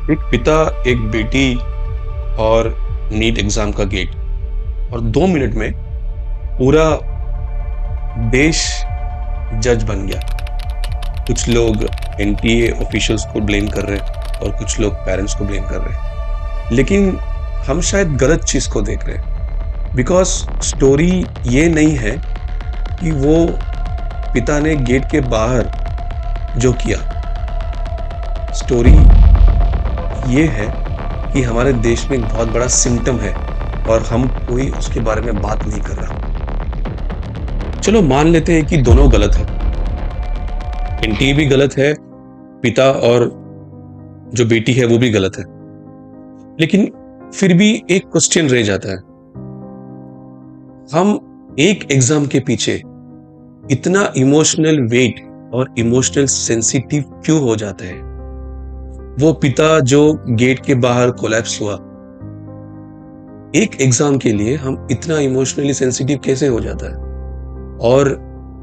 एक पिता, एक बेटी और नीट एग्जाम का गेट, और 2 मिनट में पूरा देश जज बन गया। कुछ लोग एनटीए ऑफिशियल्स को ब्लेम कर रहे हैं और कुछ लोग पेरेंट्स को ब्लेम कर रहे हैं, लेकिन हम शायद गलत चीज को देख रहे हैं। बिकॉज स्टोरी ये नहीं है कि वो पिता ने गेट के बाहर जो किया, स्टोरी ये है कि हमारे देश में एक बहुत बड़ा सिम्टम है और हम कोई उसके बारे में बात नहीं कर रहा। चलो मान लेते हैं कि दोनों गलत है, एनटीए भी गलत है, पिता और जो बेटी है वो भी गलत है, लेकिन फिर भी एक क्वेश्चन रह जाता है। हम एक एग्जाम के पीछे इतना इमोशनल वेट और इमोशनल सेंसिटिव क्यों हो जाते हैं? वो पिता जो गेट के बाहर कोलैप्स हुआ, एक एग्जाम के लिए हम इतना इमोशनली सेंसिटिव कैसे हो जाता है? और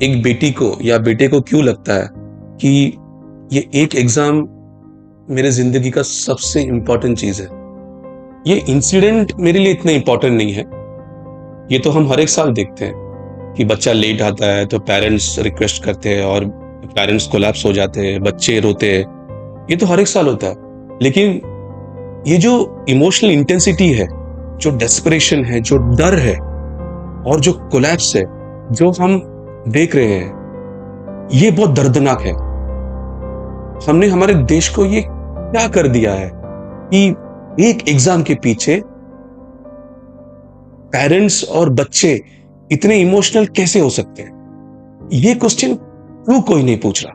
एक बेटी को या बेटे को क्यों लगता है कि ये एक एग्जाम मेरे जिंदगी का सबसे इंपॉर्टेंट चीज है? ये इंसिडेंट मेरे लिए इतना इंपॉर्टेंट नहीं है। ये तो हम हर एक साल देखते हैं कि बच्चा लेट आता है तो पेरेंट्स रिक्वेस्ट करते हैं और पेरेंट्स कोलैप्स हो जाते हैं, बच्चे रोते हैं। ये तो हर एक साल होता है, लेकिन ये जो इमोशनल इंटेंसिटी है, जो डेस्परेशन है, जो डर है और जो कोलैप्स है जो हम देख रहे हैं, ये बहुत दर्दनाक है। हमने हमारे देश को ये क्या कर दिया है कि एक एग्जाम के पीछे पेरेंट्स और बच्चे इतने इमोशनल कैसे हो सकते हैं? ये क्वेश्चन क्यों कोई नहीं पूछ रहा?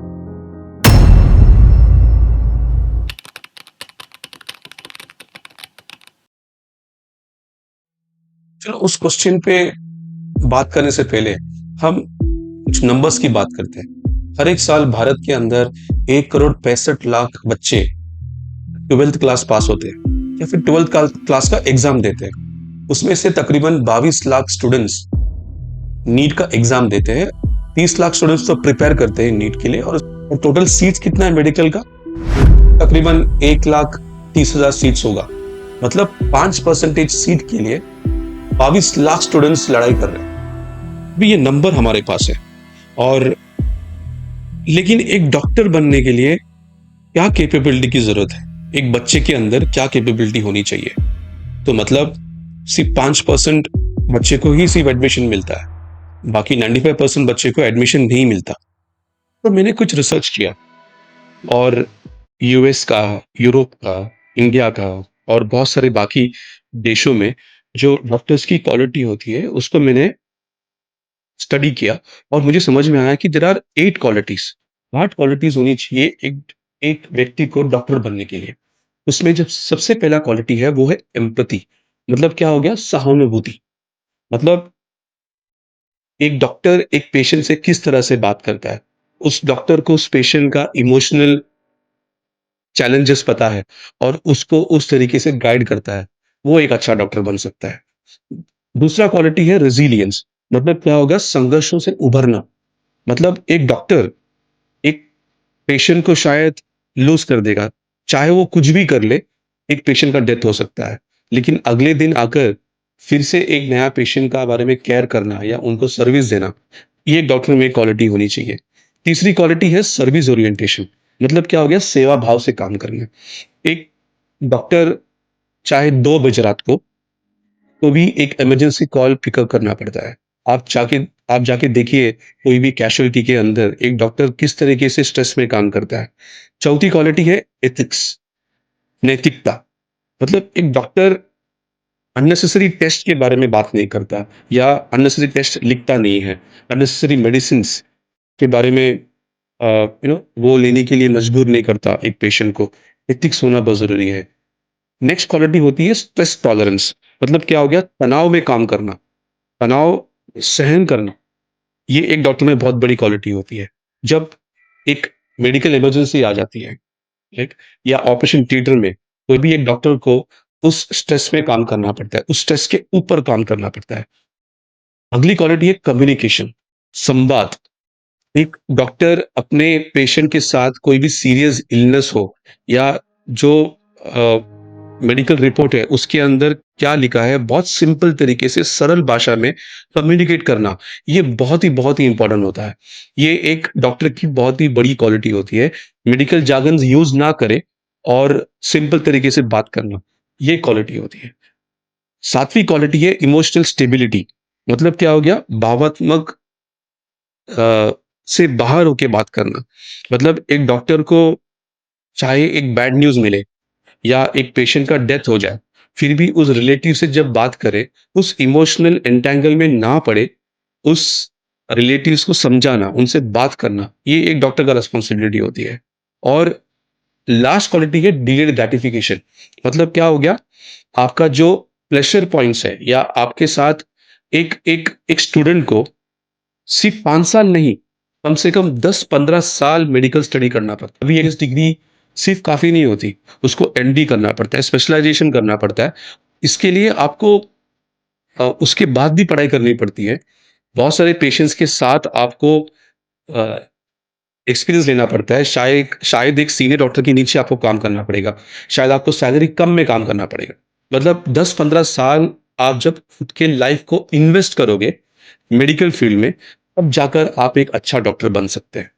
चलो उस क्वेश्चन पे बात करने से पहले हम कुछ नंबर्स की बात करते हैं। हर एक साल भारत के अंदर 1,65,00,000 बच्चे 12th क्लास पास होते हैं या फिर 12th क्लास का एग्जाम देते हैं। उसमें से तकरीबन 22 लाख स्टूडेंट्स नीट का एग्जाम देते हैं। 30 लाख स्टूडेंट्स तो प्रिपेयर करते हैं नीट के लिए, और टोटल सीट्स कितना है मेडिकल का? तकरीबन 1,30,000 सीट्स होगा। मतलब 5% सीट के लिए 22 लाख स्टूडेंट्स लड़ाई कर रहे हैं। भी ये नंबर हमारे पास है। और लेकिन एक डॉक्टर बनने के लिए क्या कैपेबिलिटी की जरूरत है? एक बच्चे के अंदर क्या कैपेबिलिटी होनी चाहिए? तो मतलब सिर्फ 5% बच्चे को ही सिर्फ एडमिशन मिलता है, बाकी 95% बच्चे को एडमिशन नहीं मिलता। तो मैंने कुछ रिसर्च किया और यूएस का, यूरोप का, इंडिया का और बहुत सारे बाकी देशों में जो डॉक्टर्स की क्वालिटी होती है उसको मैंने स्टडी किया, और मुझे समझ में आया कि देयर आर 8 क्वालिटीज। 8 क्वालिटीज होनी चाहिए एक एक व्यक्ति को डॉक्टर बनने के लिए। उसमें जब सबसे पहला क्वालिटी है वो है एम्पैथी। मतलब क्या हो गया? सहानुभूति। मतलब एक डॉक्टर एक पेशेंट से किस तरह से बात करता है, उस डॉक्टर को उस पेशेंट का इमोशनल चैलेंजेस पता है और उसको उस तरीके से गाइड करता है, वो एक अच्छा डॉक्टर बन सकता है। दूसरा क्वालिटी है रेजिलियंस। मतलब क्या होगा? संघर्षों से उभरना। मतलब एक डॉक्टर एक पेशेंट को शायद लूज कर देगा, चाहे वो कुछ भी कर ले, एक पेशेंट का डेथ हो सकता है, लेकिन अगले दिन आकर फिर से एक नया पेशेंट का बारे में केयर करना या उनको सर्विस देना, ये एक डॉक्टर में क्वालिटी होनी चाहिए। तीसरी क्वालिटी है सर्विस ओरिएंटेशन। मतलब क्या हो गया? सेवा भाव से काम करना। एक डॉक्टर चाहे 2 बजे रात को तो भी एक इमरजेंसी कॉल पिकअप करना पड़ता है। आप जाके आप जाके देखिए कोई भी कैजुअल्टी के अंदर एक डॉक्टर किस तरीके से स्ट्रेस में काम करता है। चौथी क्वालिटी है एथिक्स, नैतिकता। मतलब एक डॉक्टर अननेसेसरी टेस्ट के बारे में बात नहीं करता या अननेसेसरी टेस्ट लिखता नहीं है, अननेसेसरी मेडिसिन के बारे में वो लेने के लिए मजबूर नहीं करता एक पेशेंट को। एथिक्स होना बहुत जरूरी है। नेक्स्ट क्वालिटी होती है स्ट्रेस टॉलरेंस। मतलब क्या हो गया? तनाव में काम करना, तनाव सहन करना। ये एक डॉक्टर में बहुत बड़ी क्वालिटी होती है। जब एक मेडिकल इमरजेंसी आ जाती है, राइट, या ऑपरेशन थिएटर में, कोई भी एक डॉक्टर को उस स्ट्रेस में काम करना पड़ता है, उस स्ट्रेस के ऊपर काम करना पड़ता है। अगली क्वालिटी है कम्युनिकेशन, संवाद। एक डॉक्टर अपने पेशेंट के साथ कोई भी सीरियस इलनेस हो या जो मेडिकल रिपोर्ट है उसके अंदर क्या लिखा है, बहुत सिंपल तरीके से सरल भाषा में कम्युनिकेट करना, ये बहुत ही इंपॉर्टेंट होता है। ये एक डॉक्टर की बहुत ही बड़ी क्वालिटी होती है, मेडिकल जार्गन यूज ना करे और सिंपल तरीके से बात करना, ये क्वालिटी होती है। सातवीं क्वालिटी है इमोशनल स्टेबिलिटी। मतलब क्या हो गया, भावात्मक से बाहर होके बात करना। मतलब एक डॉक्टर को चाहे एक बैड न्यूज़ मिले या एक पेशेंट का डेथ हो जाए, फिर भी उस रिलेटिव से जब बात करे, उस इमोशनल एंटेंगल में ना पड़े, उस रिलेटिव्स को समझाना, उनसे बात करना, ये एक डॉक्टर का रिस्पॉन्सिबिलिटी होती है। और लास्ट क्वालिटी है डिलेड ग्रेटिफिकेशन। मतलब क्या हो गया, आपका जो प्लेजर पॉइंट्स है या आपके साथ एक स्टूडेंट को सिर्फ 5 साल नहीं, कम से कम 10-15 साल मेडिकल स्टडी करना पड़ता है। अभी एमबीबीएस डिग्री सिर्फ काफ़ी नहीं होती, उसको एमडी करना पड़ता है, स्पेशलाइज़ेशन करना पड़ता है। इसके लिए आपको उसके बाद भी पढ़ाई करनी पड़ती है। बहुत सारे पेशेंट्स के साथ आपको अ, एक्सपीरियंस लेना पड़ता है। शायद एक सीनियर डॉक्टर के नीचे आपको काम करना पड़ेगा। शायद आपको सैलरी कम में काम करना पड़ेगा। मतलब 10-15 साल आप जब खुद के लाइफ को इन्वेस्ट करोगे मेडिकल फील्ड में, तब जाकर आप एक अच्छा डॉक्टर बन सकते हैं।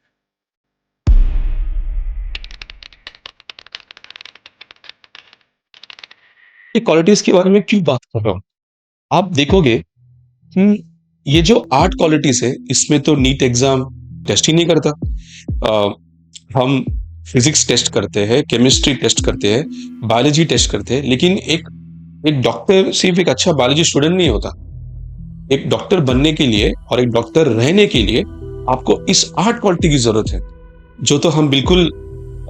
ये क्वालिटीज़ के बारे में क्यों बात कर रहा हूँ? आप देखोगे कि ये जो 8 क्वालिटीज़ है, इसमें तो नीट एग्ज़ाम टेस्ट ही नहीं करता। हम फिज़िक्स टेस्ट करते हैं, केमिस्ट्री टेस्ट करते हैं, बायोलॉजी टेस्ट करते हैं, लेकिन एक एक डॉक्टर सिर्फ़ एक अच्छा बायोलॉजी स्टूडेंट नहीं होता। एक डॉक्टर बनने के लिए और एक डॉक्टर रहने के लिए आपको इस 8 क्वालिटी की ज़रूरत है, जो तो हम बिल्कुल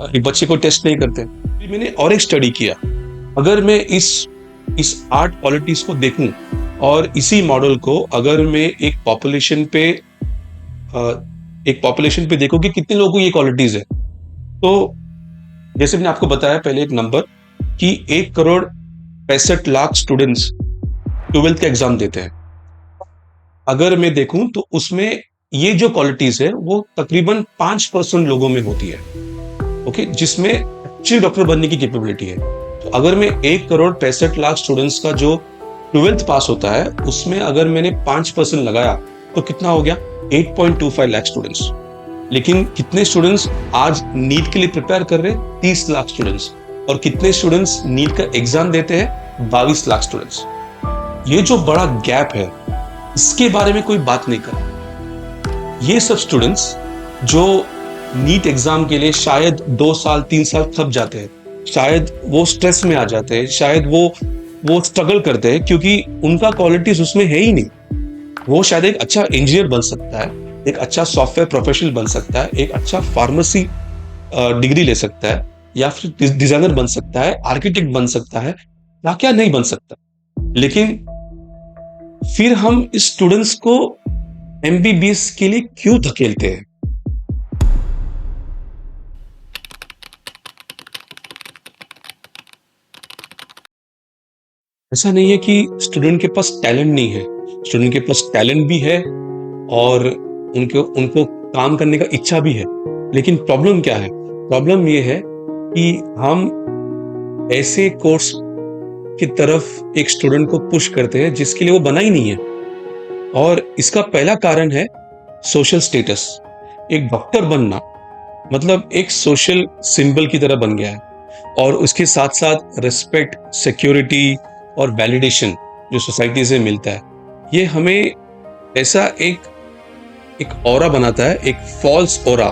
एक बच्चे को टेस्ट नहीं करते। फिर मैंने और एक स्टडी किया, अगर मैं इस 8 क्वालिटीज़ को देखूँ और इसी मॉडल को अगर मैं एक पॉपुलेशन पे देखूँ कि कितने लोगों को ये क्वालिटीज़ है, तो जैसे मैंने आपको बताया पहले एक नंबर कि 1 करोड़ 65 लाख स्टूडेंट्स 12th का एग्ज़ाम देते हैं। अगर मैं देखूँ तो उसमें ये जो क्वालिटीज़ है, वो तकरीबन 5% लोगों में होती है, ओके? जिसमें अच्छे डॉक्टर बनने की कैपेबिलिटी है। तो अगर मैं 1 करोड़ 65 लाख स्टूडेंट्स का जो 12th पास होता है, उसमें अगर मैंने 5% लगाया, तो कितना हो गया? 8.25 लाख स्टूडेंट्स। लेकिन कितने स्टूडेंट्स आज नीट के लिए प्रिपेयर कर रहे हैं? 30 लाख स्टूडेंट्स। और कितने स्टूडेंट्स नीट का एग्जाम देते हैं? 22 लाख स्टूडेंट्स। ये जो बड़ा गैप है, इसके बारे में कोई बात नहीं कर। ये सब स्टूडेंट्स जो नीट एग्जाम के लिए शायद 2 साल 3 साल थक जाते हैं, शायद वो स्ट्रेस में आ जाते हैं, शायद वो स्ट्रगल करते हैं क्योंकि उनका क्वालिटीज उसमें है ही नहीं। वो शायद एक अच्छा इंजीनियर बन सकता है, एक अच्छा सॉफ्टवेयर प्रोफेशनल बन सकता है, एक अच्छा फार्मेसी डिग्री ले सकता है, या फिर डिजाइनर बन सकता है, आर्किटेक्ट बन सकता है, क्या क्या नहीं बन सकता। लेकिन फिर हम इस स्टूडेंट्स को एमबीबीएस के लिए क्यों धकेलते हैं? ऐसा नहीं है कि स्टूडेंट के पास टैलेंट नहीं है, स्टूडेंट के पास टैलेंट भी है और उनको उनको काम करने का इच्छा भी है। लेकिन प्रॉब्लम क्या है? प्रॉब्लम ये है कि हम ऐसे कोर्स की तरफ एक स्टूडेंट को पुश करते हैं जिसके लिए वो बना ही नहीं है। और इसका पहला कारण है सोशल स्टेटस। एक डॉक्टर बनना मतलब एक सोशल सिंबल की तरह बन गया है, और उसके साथ साथ रिस्पेक्ट, सिक्योरिटी और वैलिडेशन जो सोसाइटी से मिलता है, ये हमें ऐसा एक ऑरा बनाता है, एक फॉल्स ऑरा,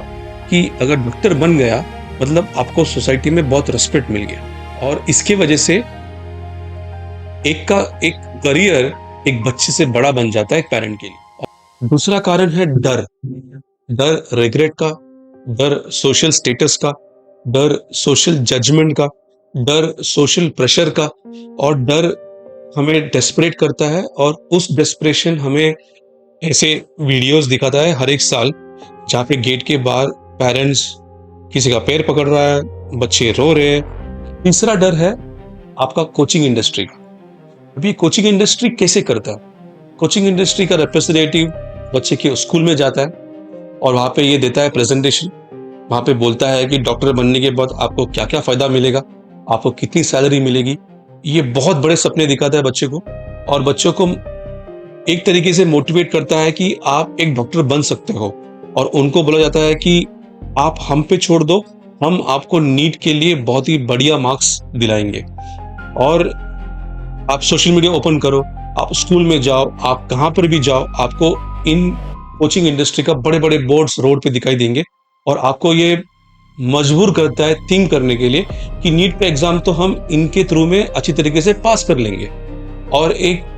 कि अगर डॉक्टर बन गया मतलब आपको सोसाइटी में बहुत रिस्पेक्ट मिल गया। और इसके वजह से एक करियर एक बच्चे से बड़ा बन जाता है एक पेरेंट के लिए। दूसरा कारण है डर। डर रिग्रेट का, डर सोशल स्टेटस का, डर सोशल जजमेंट का, डर सोशल प्रेशर का, और डर हमें डेस्परेट करता है। और उस डेस्परेशन हमें ऐसे वीडियोस दिखाता है हर एक साल, जहाँ पे गेट के बाहर पेरेंट्स किसी का पैर पकड़ रहा है, बच्चे रो रहे हैं। तीसरा डर है आपका कोचिंग इंडस्ट्री का। अभी कोचिंग इंडस्ट्री कैसे करता है? कोचिंग इंडस्ट्री का रिप्रेजेंटेटिव बच्चे के स्कूल में जाता है और वहाँ पे ये देता है प्रेजेंटेशन। वहाँ पे बोलता है कि डॉक्टर बनने के बाद आपको क्या क्या फायदा मिलेगा, आपको कितनी सैलरी मिलेगी, ये बहुत बड़े सपने दिखाता है बच्चे को, और बच्चों को एक तरीके से मोटिवेट करता है कि आप एक डॉक्टर बन सकते हो। और उनको बोला जाता है कि आप हम पे छोड़ दो, हम आपको नीट के लिए बहुत ही बढ़िया मार्क्स दिलाएंगे। और आप सोशल मीडिया ओपन करो, आप स्कूल में जाओ, आप कहाँ पर भी जाओ, आपको इन कोचिंग इंडस्ट्री का बड़े बड़े बोर्ड्स रोड पे दिखाई देंगे। और आपको ये मजबूर करता है थिंक करने के लिए कि नीट का एग्जाम तो हम इनके थ्रू में अच्छी तरीके से पास कर लेंगे। और एक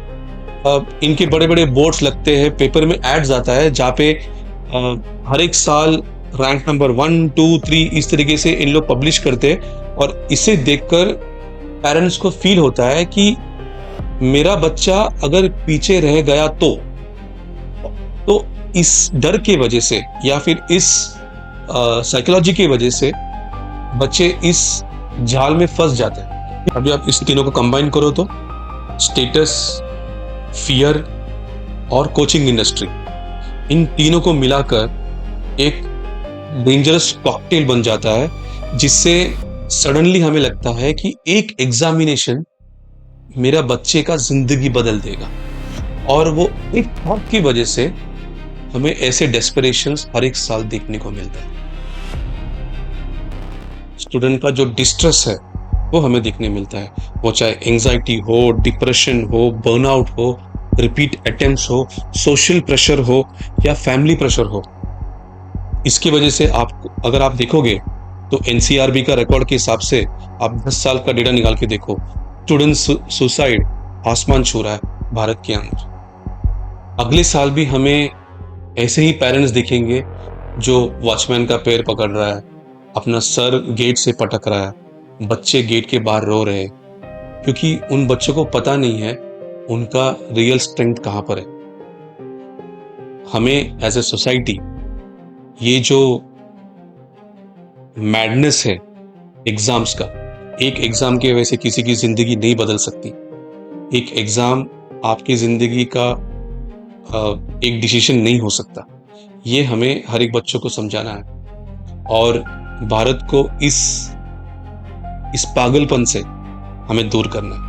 इनके बड़े बड़े बोर्ड्स लगते हैं, पेपर में एड्स आता है जहाँ पे हर एक साल रैंक नंबर 1, 2, 3 इस तरीके से इन लोग पब्लिश करते हैं। और इसे देखकर पेरेंट्स को फील होता है कि मेरा बच्चा अगर पीछे रह गया तो इस डर की वजह से या फिर इस साइकोलॉजी की वजह से बच्चे इस जाल में फंस जाते हैं। अभी आप इस तीनों को कंबाइन करो तो स्टेटस, फियर और कोचिंग इंडस्ट्री, इन तीनों को मिलाकर एक डेंजरस कॉकटेल बन जाता है, जिससे सडनली हमें लगता है कि एक एग्जामिनेशन मेरा बच्चे का जिंदगी बदल देगा। और वो एक थॉट की वजह से हमें ऐसे डेस्परेशंस हर एक साल देखने को मिलता है। स्टूडेंट का जो डिस्ट्रेस है वो हमें देखने मिलता है, वो चाहे एंजाइटी हो, डिप्रेशन हो, बर्नआउट हो, रिपीट अटेम्प्ट्स हो, सोशल प्रेशर हो या फैमिली प्रेशर हो। इसकी वजह से आप अगर आप देखोगे तो एनसीआरबी का रिकॉर्ड के हिसाब से आप 10 साल का डेटा निकाल के देखो, स्टूडेंट सुसाइड आसमान छू रहा है भारत के अंदर। अगले साल भी हमें ऐसे ही पेरेंट्स दिखेंगे जो वॉचमैन का पैर पकड़ रहा है, अपना सर गेट से पटक रहा है, बच्चे गेट के बाहर रो रहे हैं, क्योंकि उन बच्चों को पता नहीं है उनका रियल स्ट्रेंथ कहां पर है। हमें एज ए सोसाइटी ये जो मैडनेस है एग्जाम्स का, एक एग्जाम की वजह से किसी की जिंदगी नहीं बदल सकती। एक एग्जाम आपकी जिंदगी का एक डिसीजन नहीं हो सकता। ये हमें हर एक बच्चों को समझाना है और भारत को इस पागलपन से हमें दूर करना है।